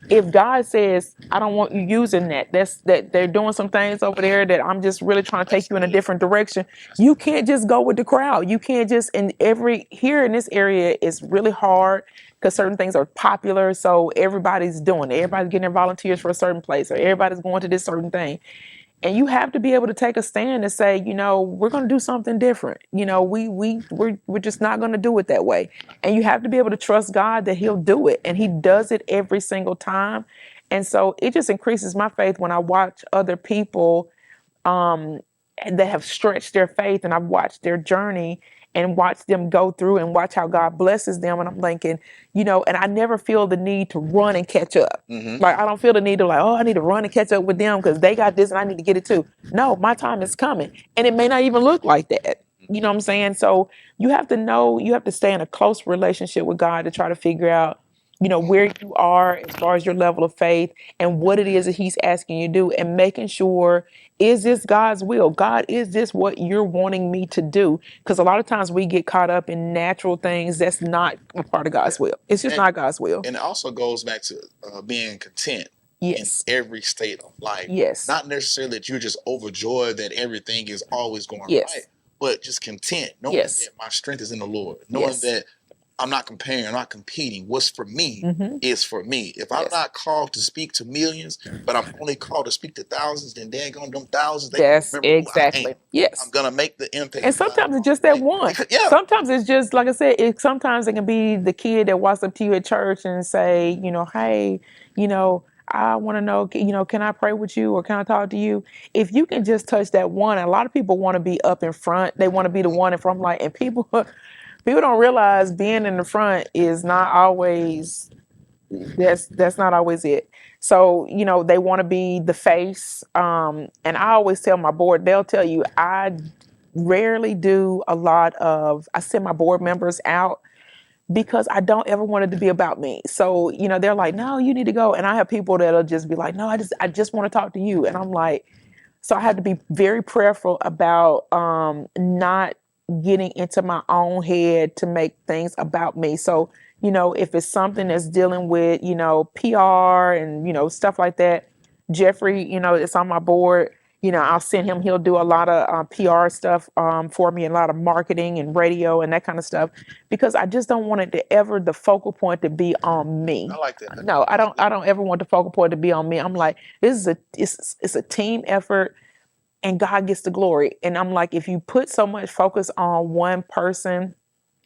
If God says, I don't want you using that they're doing some things over there that I'm just really trying to take you in a different direction, you can't just go with the crowd. You can't just, here in this area, it's really hard because certain things are popular. So everybody's doing it. Everybody's getting their volunteers for a certain place, or everybody's going to this certain thing. And you have to be able to take a stand and say, we're going to do something different. We're just not going to do it that way. And you have to be able to trust God that he'll do it. And he does it every single time. And so it just increases my faith when I watch other people that have stretched their faith, and I've watched their journey and watch them go through and watch how God blesses them. And I'm thinking, and I never feel the need to run and catch up. Like, I don't feel the need to I need to run and catch up with them because they got this and I need to get it too. No, my time is coming. And it may not even look like that. You know what I'm saying? So you have to stay in a close relationship with God to try to figure out where you are as far as your level of faith and what it is that he's asking you to do, and making sure, is this God's will? God, is this what you're wanting me to do? Because a lot of times we get caught up in natural things that's not a part of Yeah. God's will. It's just And not God's will. and it also goes back to being content in Yes. every state of life. Yes. Not necessarily that you're just overjoyed that everything is always going Yes. right, but just content, knowing Yes. that my strength is in the Lord, knowing Yes. that I'm not comparing, I'm not competing. What's for me Mhm. is for me. If I'm Yes. not called to speak to millions, but I'm only called to speak to thousands, then daggone them thousands, they That's remember who I exactly. am. Yes. I'm gonna make the impact. And sometimes it's just that one. Yeah. Sometimes it's just like I said. Sometimes it can be the kid that walks up to you at church and say, hey, I want to know, can I pray with you or can I talk to you? If you can just touch that one, and a lot of people want to be up in front. They want to be the one in front. Like, and people don't realize being in the front is not always. That's not always it. So they want to be the face. And I always tell my board, they'll tell you, I rarely do a lot of. I send my board members out because I don't ever want it to be about me. So they're like, no, you need to go. And I have people that'll just be like, no, I just want to talk to you. And I'm like, so I had to be very prayerful about not getting into my own head to make things about me. So, if it's something that's dealing with, PR and, stuff like that, Jeffrey, it's on my board. I'll send him, he'll do a lot of PR stuff for me, a lot of marketing and radio and that kind of stuff, because I just don't want it to ever, the focal point to be on me. I like that. No, I don't ever want the focal point to be on me. I'm like, it's a team effort and God gets the glory. And I'm like, if you put so much focus on one person,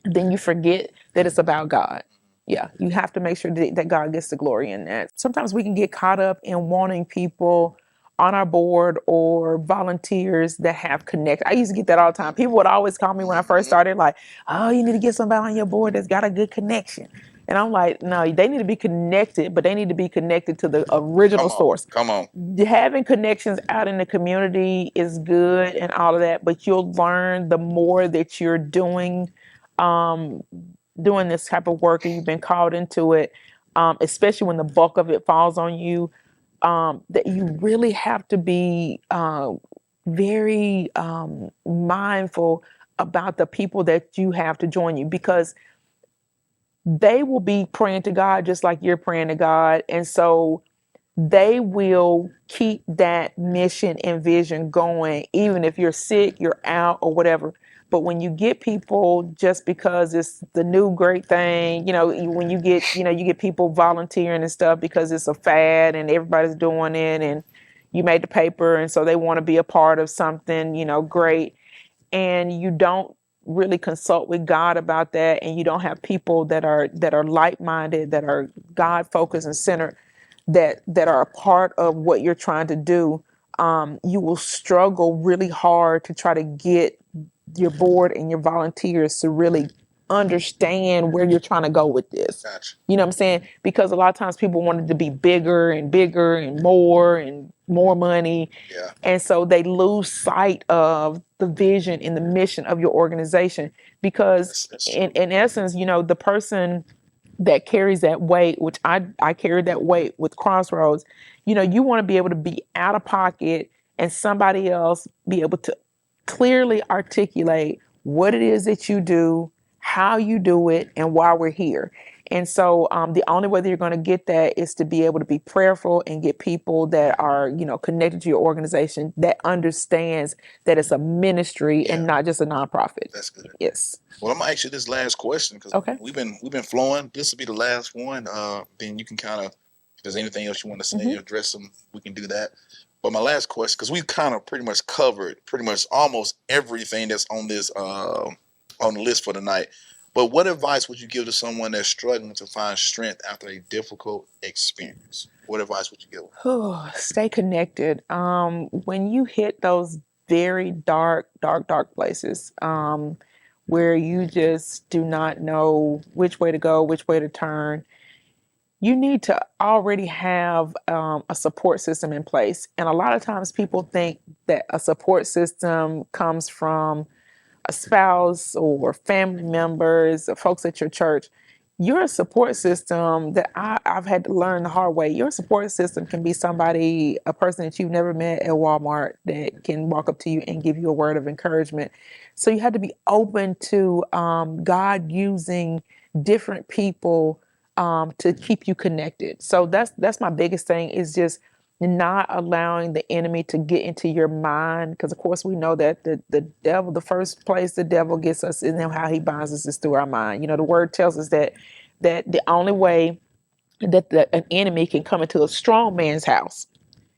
then you forget that it's about God. Yeah, you have to make sure that God gets the glory in that. Sometimes we can get caught up in wanting people on our board or volunteers that have connect. I used to get that all the time. People would always call me when I first started, like, oh, you need to get somebody on your board that's got a good connection. And I'm like, no, they need to be connected, but they need to be connected to the original source. Come on. Having connections out in the community is good and all of that, but you'll learn the more that you're doing this type of work and you've been called into it, especially when the bulk of it falls on you, that you really have to be very mindful about the people that you have to join you, because they will be praying to God just like you're praying to God. And so they will keep that mission and vision going, even if you're sick, you're out, or whatever. But when you get people just because it's the new great thing, when you get, you get people volunteering and stuff because it's a fad and everybody's doing it and you made the paper and so they want to be a part of something, great. And you don't really consult with God about that, and you don't have people that are like-minded, that are God focused and centered, that are a part of what you're trying to do, you will struggle really hard to try to get your board and your volunteers to really understand where you're trying to go with this. Gotcha. You know what I'm saying? Because a lot of times people want it to be bigger and bigger and more money. Yeah. And so they lose sight of the vision and the mission of your organization. Because in essence, the person that carries that weight, which I carried that weight with Crossroads, you want to be able to be out of pocket and somebody else be able to clearly articulate what it is that you do, how you do it, and why we're here. And so the only way that you're going to get that is to be able to be prayerful and get people that are, connected to your organization, that understands that it's a ministry and not just a nonprofit. That's good. Yes. Well, I'm gonna ask you this last question because we've been flowing. This will be the last one. Then you can kind of, if there's anything else you want to say, address them, we can do that. But my last question, because we've kind of pretty much covered almost everything that's on this on the list for tonight. But what advice would you give to someone that's struggling to find strength after a difficult experience? What advice would you give them? Stay connected. When you hit those very dark places, where you just do not know which way to go, which way to turn, you need to already have a support system in place. And a lot of times people think that a support system comes from a spouse or family members or folks at your church. your support system that I've had to learn the hard way. Your support system can be somebody, a person that you've never met at Walmart that can walk up to you and give you a word of encouragement. So you have to be open to God using different people to keep you connected. So that's my biggest thing is just not allowing the enemy to get into your mind, because of course we know that the devil, the first place the devil gets us is how he binds us is through our mind. The word tells us that the only way that an enemy can come into a strong man's house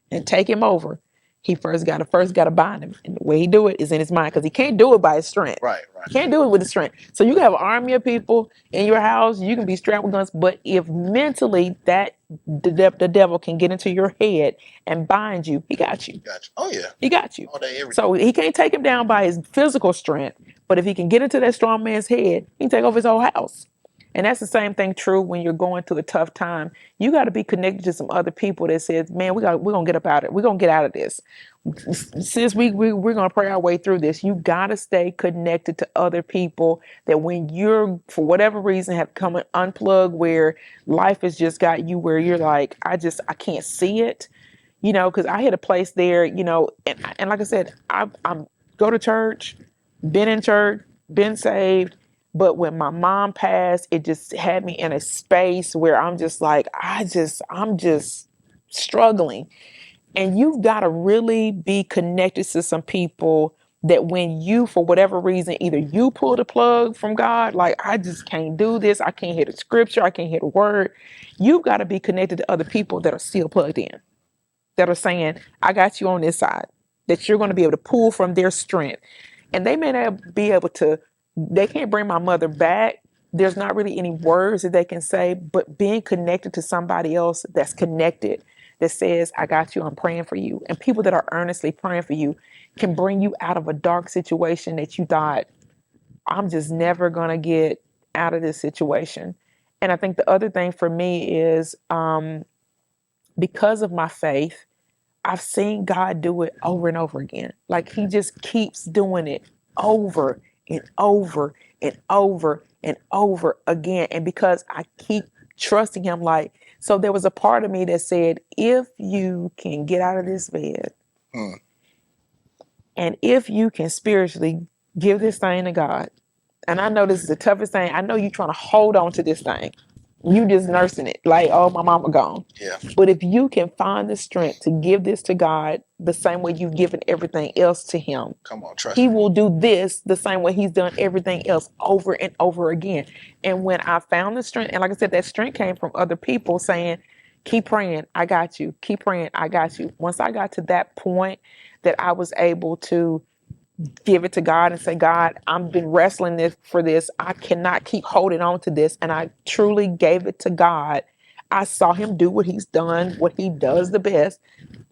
and take him over, he first got to bind him, and the way he do it is in his mind, because he can't do it by his strength. Right. You can't do it with his strength. So you can have an army of people in your house, you can be strapped with guns, but if mentally the devil can get into your head and bind you, he got you. Gotcha. Oh yeah. He got you. All day, every day. So he can't take him down by his physical strength, but if he can get into that strong man's head, he can take over his whole house. And that's the same thing true when you're going through a tough time. You got to be connected to some other people that says, man, we're gonna get up out of it. We're gonna get out of this. Since we're gonna pray our way through this, you gotta stay connected to other people that when you're, for whatever reason, have come unplugged, where life has just got you where you're like, I can't see it. Because I hit a place there, and like I said, I'm go to church, been in church, been saved, but when my mom passed, it just had me in a space where I'm just like, I'm just struggling. And you've got to really be connected to some people that when you, for whatever reason, either you pull the plug from God, like, I just can't do this, I can't hear the scripture, I can't hear the word. You've got to be connected to other people that are still plugged in, that are saying, I got you on this side, that you're going to be able to pull from their strength. And they may not be able to, they can't bring my mother back. There's not really any words that they can say, but being connected to somebody else that's connected, that says, I got you, I'm praying for you. And people that are earnestly praying for you can bring you out of a dark situation that you thought, I'm just never going to get out of this situation. And I think the other thing for me is because of my faith, I've seen God do it over and over again. Like he just keeps doing it over and over and over and over again. And because I keep trusting him, so there was a part of me that said, if you can get out of this bed and if you can spiritually give this thing to God, and I know this is the toughest thing. I know you're trying to hold on to this thing. You just nursing it like, oh, my mama gone. Yeah. But if you can find the strength to give this to God the same way you've given everything else to him, Come on, trust he me. will do this the same way he's done everything else over and over again. And when I found the strength, and like I said, that strength came from other people saying, keep praying, I got you. Keep praying, I got you. Once I got to that point that I was able to give it to God and say, God, I've been wrestling for this. I cannot keep holding on to this. And I truly gave it to God. I saw him do what he's done, what he does the best,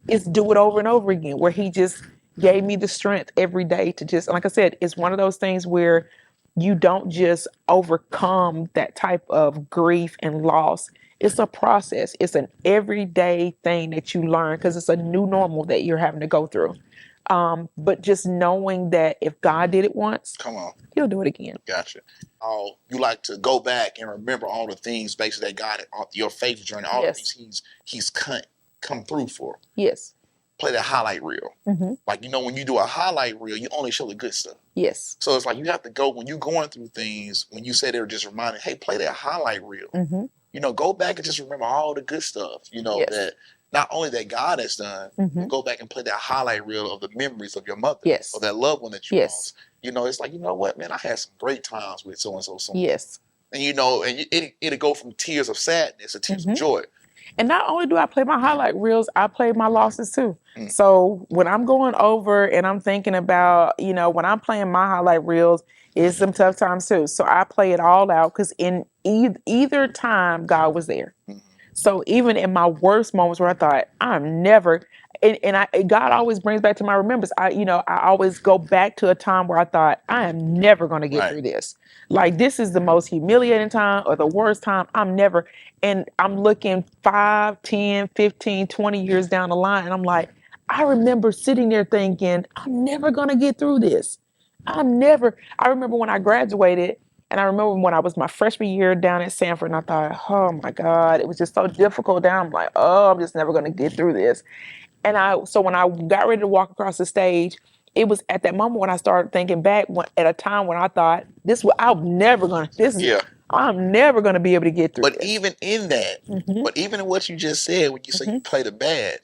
is do it over and over again, where he just gave me the strength every day to just, like I said, it's one of those things where you don't just overcome that type of grief and loss. It's a process. It's an everyday thing that you learn, because it's a new normal that you're having to go through. But just knowing that if God did it once, Come on. he'll do it again. Gotcha. You like to go back and remember all the things basically that God, your faith journey, all the Yes. things he's come through for. Yes. Play that highlight reel. Mm-hmm. Like, when you do a highlight reel, you only show the good stuff. Yes. So it's like you have to go, when you're going through things, when you say they're just reminding, hey, play that highlight reel. Mm-hmm. Go back and just remember all the good stuff, Yes. that not only that God has done, Mm-hmm. but go back and play that highlight reel of the memories of your mother. Yes. Or that loved one that you Yes. lost. It's like, you know what, man, I had some great times with so-and-so. Yes. And, it'll go from tears of sadness to tears Mm-hmm. of joy. And not only do I play my highlight reels, I play my losses too. Mm. So when I'm going over and I'm thinking about, when I'm playing my highlight reels, it's some tough times too. So I play it all out, because in either time, God was there. Mhm. So even in my worst moments where I thought I'm never, God always brings back to my remembrance. I always go back to a time where I thought I am never going to get Right. through this. Like, this is the most humiliating time or the worst time. And I'm looking 5, 10, 15, 20 years down the line. And I'm like, I remember sitting there thinking, I'm never going to get through this. I remember when I graduated And I remember when I was my freshman year down at Sanford, and I thought, oh my God, it was just so difficult down. I'm like, oh, I'm just never going to get through this. So when I got ready to walk across the stage, it was at that moment when I started thinking back at a time when I thought, Yeah. I'm never going to be able to get through But this. even in that, but even in what you just said, when you say you play the bad,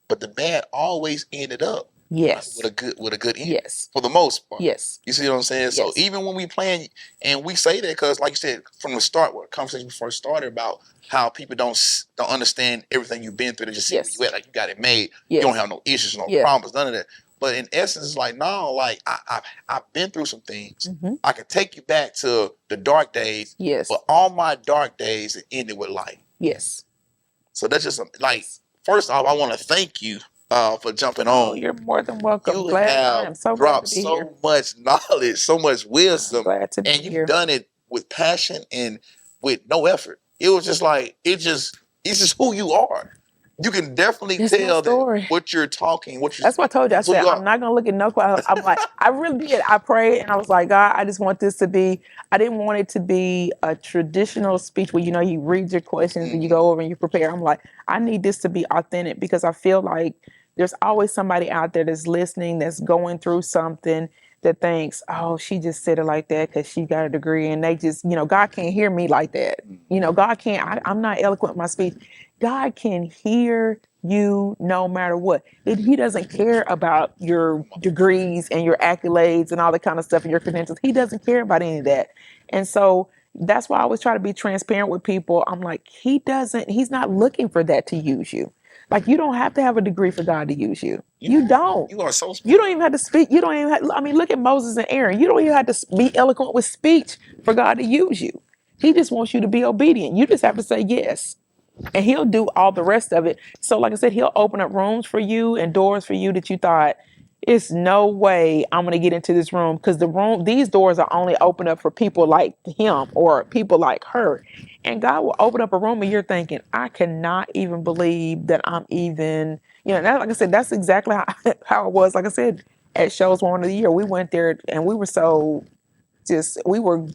but the bad always ended up Yes. with a good end. Yes. For the most part. Yes. You see what I'm saying? So Yes. even when we playing, and we say that because, like you said, from the start, when the conversation first started about how people don't understand everything you've been through, they just see where you at, like you got it made. You don't have no issues, no problems, none of that. But in essence, it's like, no, like I've been through some things. I can take you back to the dark days. Yes. But all my dark days it ended with light. Yes. So that's just like, first off, I want to thank you for jumping on. Oh, you're more than welcome. You Glad I have am so glad dropped to be so here. much knowledge, so much wisdom, Glad to be and here. you've done it with passion and with no effort. It was just like it's just who you are. You can definitely It's my tell story. that what you're talking, what you're. That's what I told you. I who said, you are. I'm not going to look at no question. I'm like, I really did. I prayed and I was like, God, I just want this to be, I didn't want it to be a traditional speech where, you read your questions and you go over and you prepare. I'm like, I need this to be authentic because I feel like there's always somebody out there that's listening, that's going through something that thinks, oh, she just said it like that because she got a degree and they just, God can't hear me like that. God can't, I'm not eloquent with my speech. God can hear you no matter what. He doesn't care about your degrees and your accolades and all that kind of stuff and your credentials. He doesn't care about any of that. And so that's why I always try to be transparent with people. I'm like, he's not looking for that to use you. Like, you don't have to have a degree for God to use you. You don't. You are so. You don't even have to speak. You don't even have, I mean, look at Moses and Aaron. You don't even have to be eloquent with speech for God to use you. He just wants you to be obedient. You just have to say yes. And he'll do all the rest of it. So like I said, he'll open up rooms for you and doors for you that you thought, it's no way I'm going to get into this room, because these doors are only open up for people like him or people like her. And God will open up a room and you're thinking, I cannot even believe that I'm even, like I said, that's exactly how it was. Like I said, at Shows One of the Year, we went there and we were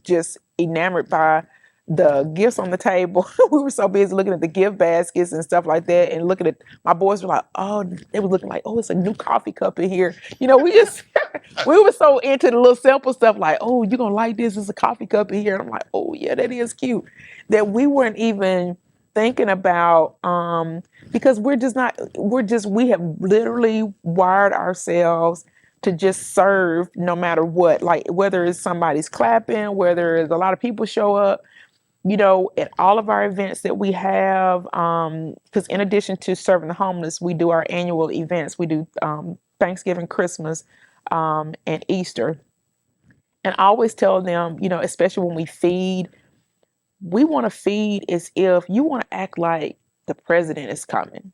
just enamored by the gifts on the table. We were so busy looking at the gift baskets and stuff like that, and looking at, my boys were like, oh, they were looking like, oh, it's a new coffee cup in here. We just we were so into the little simple stuff like, oh, you're gonna like this, it's a coffee cup in here. And I'm like, oh yeah, that is cute. That we weren't even thinking about, because we have literally wired ourselves to just serve no matter what, like whether it's somebody's clapping, whether it's a lot of people show up, at all of our events that we have, because in addition to serving the homeless, we do our annual events. We do Thanksgiving, Christmas, and Easter. And I always tell them, especially when we feed, we want to feed as if you want to act like the president is coming.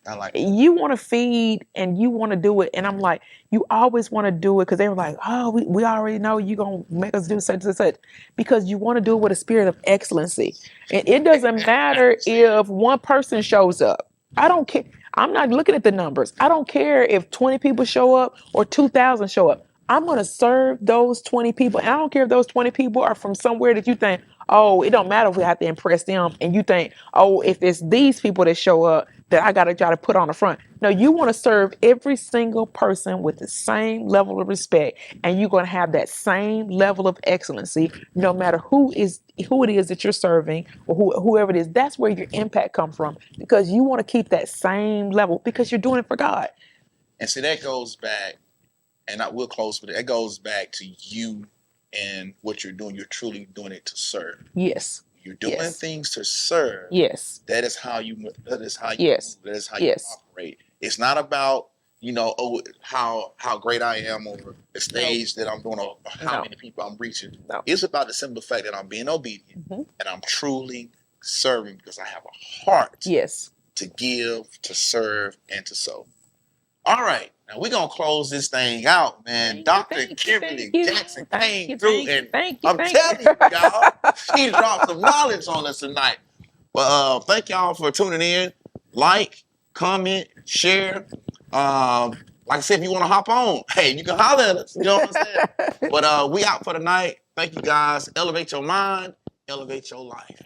I like it. You want to feed and you want to do it. And I'm like, you always want to do it because they were like, oh, we already know you're going to make us do such and such, because you want to do it with a spirit of excellency. And it doesn't matter if one person shows up. I don't care. I'm not looking at the numbers. I don't care if 20 people show up or 2,000 show up. I'm going to serve those 20 people. And I don't care if those 20 people are from somewhere that you think, oh, it don't matter if we have to impress them. And you think, oh, if it's these people that show up, that I got to try to put on the front. No, you want to serve every single person with the same level of respect. And you're going to have that same level of excellency, no matter who it is that you're serving, or whoever it is. That's where your impact comes from, because you want to keep that same level because you're doing it for God. And see, that goes back, and I will close with it. That goes back to you and what you're doing. You're truly doing it to serve. Yes. You're doing things to serve. Yes. That is how you move. That is how you operate. It's not about, how great I am over the stage that I'm doing, or how many people I'm reaching. No. It's about the simple fact that I'm being obedient and I'm truly serving because I have a heart to give, to serve, and to sow. All right. Now we're going to close this thing out, man. Dr. Kimberly Jackson came through, and I'm telling you, y'all, she dropped some knowledge on us tonight. Well, thank y'all for tuning in. Like, comment, share. Like I said, if you want to hop on, hey, you can holler at us. You know what I'm saying? But we out for the night. Thank you guys. Elevate your mind, elevate your life.